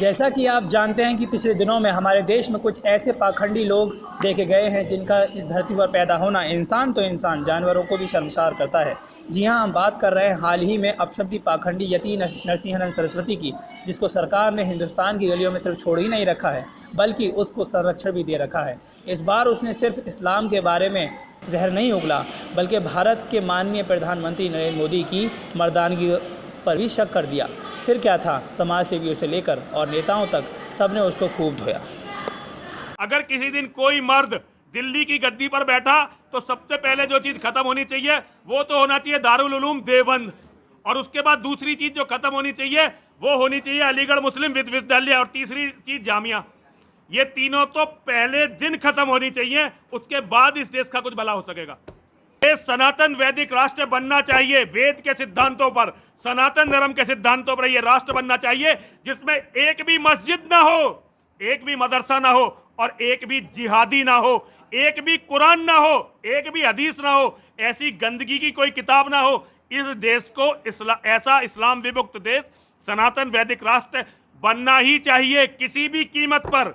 जैसा कि आप जानते हैं कि पिछले दिनों में हमारे देश में कुछ ऐसे पाखंडी लोग देखे गए हैं जिनका इस धरती पर पैदा होना इंसान तो इंसान जानवरों को भी शर्मसार करता है। जी हां, हम बात कर रहे हैं हाल ही में अपशब्दी पाखंडी यति नरसिंहानंद सरस्वती की, जिसको सरकार ने हिंदुस्तान की गलियों में सिर्फ छोड़ ही नहीं रखा है बल्कि उसको संरक्षण भी दे रखा है। इस बार उसने सिर्फ इस्लाम के बारे में जहर नहीं उगला बल्कि भारत के माननीय प्रधानमंत्री नरेंद्र मोदी की मर्दानगी पर भी शक कर दिया। फिर क्या था, समाज सेवियों से लेकर और नेताओं तक सबने उसको खूब धोया। अगर किसी दिन कोई मर्द दिल्ली की गद्दी पर बैठा तो सबसे पहले जो चीज खत्म होनी चाहिए वो तो होना चाहिए दारुल उलूम देवबंद, और उसके बाद दूसरी चीज जो खत्म होनी चाहिए वो होनी चाहिए अलीगढ़ मुस्लिम विश्वविद्यालय, और तीसरी चीज जामिया। ये तीनों तो पहले दिन खत्म होनी चाहिए, उसके बाद इस देश का कुछ भला हो सकेगा। ये सनातन वैदिक राष्ट्र बनना चाहिए, वेद के सिद्धांतों पर, सनातन धर्म के सिद्धांतों पर यह राष्ट्र बनना चाहिए जिसमें एक भी मस्जिद ना हो, एक भी मदरसा ना हो, और एक भी जिहादी ना हो, एक भी कुरान ना हो, एक भी हदीस ना हो, ऐसी गंदगी की कोई किताब ना हो। इस देश को ऐसा इस्लाम विमुक्त देश, सनातन वैदिक राष्ट्र बनना ही चाहिए किसी भी कीमत पर।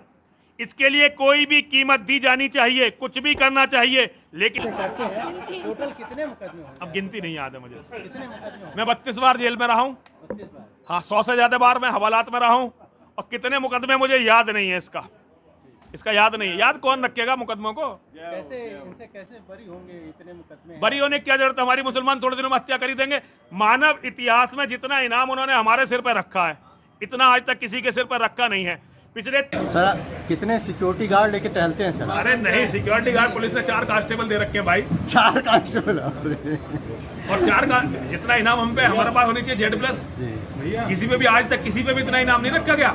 इसके लिए कोई भी कीमत दी जानी चाहिए, कुछ भी करना चाहिए। लेकिन टोटल कितने मुकदमे हुए? अब गिनती नहीं याद है मुझे। कितने मुकदमे? मैं 32 बार जेल में रहा हूँ। 32 बार? हाँ, 100 से ज्यादा बार मैं हवालात में रहा हूँ, और कितने मुकदमे मुझे याद नहीं है। इसका याद नहीं है। याद कौन रखेगा मुकदमों को? कैसे इनसे कैसे बरी होंगे? इतने मुकदमे बरी होने की क्या जरूरत है? हमारी मुसलमान थोड़े दिनों में हत्या कर ही देंगे। मानव इतिहास में जितना इनाम उन्होंने हमारे सिर पर रखा है, इतना आज तक किसी के सिर पर रखा नहीं है। पिछले सर कितने सिक्योरिटी गार्ड लेके टहलते हैं सर? अरे नहीं, सिक्योरिटी गार्ड पुलिस ने 4 कांस्टेबल दे रखे हैं भाई। 4 कांस्टेबल? और 4 का जितना इनाम हम पे हमारे पास होनी चाहिए Z+। किसी पे भी आज तक किसी पे भी इतना इनाम नहीं रखा गया।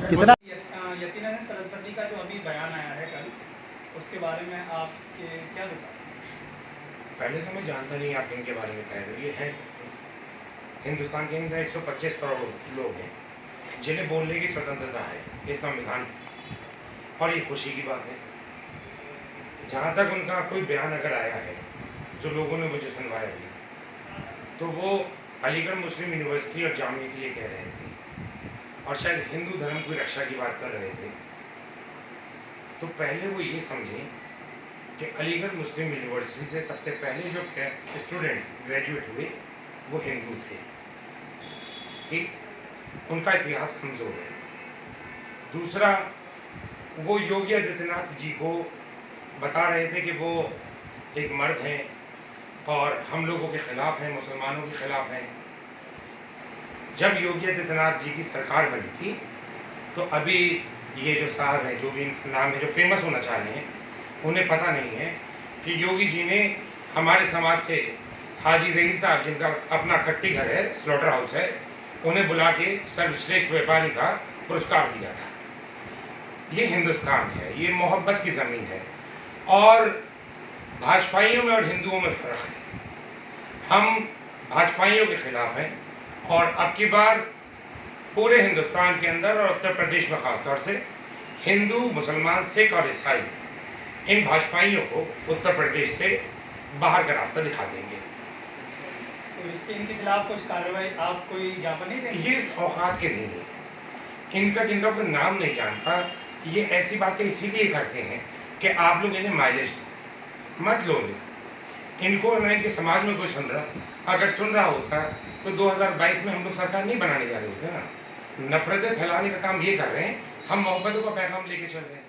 कितना? यतिनंदन सरस्वती का जो अभी बयान आया है कल, उसके बारे में आपके क्या विचार? पहले तो मैं जानता नहीं आप इनके बारे में कह रहे। ये है हिंदुस्तान के अंदर 125 करोड़ लोग हैं जिन्हें बोलने की स्वतंत्रता है, ये संविधान की, और ये खुशी की बात है। जहाँ तक उनका कोई बयान अगर आया है जो लोगों ने मुझे सुनवाया भी, तो वो अलीगढ़ मुस्लिम यूनिवर्सिटी और जामिया के लिए कह रहे थे, और शायद हिंदू धर्म की रक्षा की बात कर रहे थे। तो पहले वो ये समझें कि अलीगढ़ मुस्लिम यूनिवर्सिटी से सबसे पहले जो स्टूडेंट ग्रेजुएट हुए वो हिंदू थे। ठीक, उनका इतिहास कमज़ोर है। दूसरा, वो योगी आदित्यनाथ जी को बता रहे थे कि वो एक मर्द हैं और हम लोगों के ख़िलाफ़ हैं, मुसलमानों के ख़िलाफ़ हैं। जब योगी आदित्यनाथ जी की सरकार बनी थी तो अभी ये जो साहब हैं, जो भी इनका नाम है, जो फेमस होना चाह रहे हैं, उन्हें पता नहीं है कि योगी जी ने हमारे समाज से हाजी ज़हीर साहब, जिनका अपना कट्टी घर है, स्लॉटर हाउस है, उन्हें बुला के सर्वश्रेष्ठ व्यापारी का पुरस्कार दिया था। ये हिंदुस्तान है, ये मोहब्बत की ज़मीन है, और भाजपाइयों में और हिंदुओं में फ़र्क है। हम भाजपाइयों के ख़िलाफ़ हैं, और अब की बार पूरे हिंदुस्तान के अंदर और उत्तर प्रदेश में ख़ासतौर से हिंदू, मुसलमान, सिख और ईसाई, इन भाजपाइयों को उत्तर प्रदेश से बाहर का रास्ता दिखा देंगे। तो इसके इनके खिलाफ कुछ कार्रवाई, आप कोई ज्ञापन नहीं देंगे? ये इस औकात के नहीं है। इनका जिनका कोई नाम नहीं जानता, ये ऐसी बातें इसीलिए करते हैं कि आप लोग इन्हें माइलेज दो, मत लो। इनको ना इनके समाज में कोई सुन रहा, अगर सुन रहा होता तो 2022 में हम लोग सरकार नहीं बनाने जा रहे होते ना। नफरतें फैलाने का काम ये कर रहे हैं, हम मोहब्बतों का पैगाम लेके चल रहे हैं।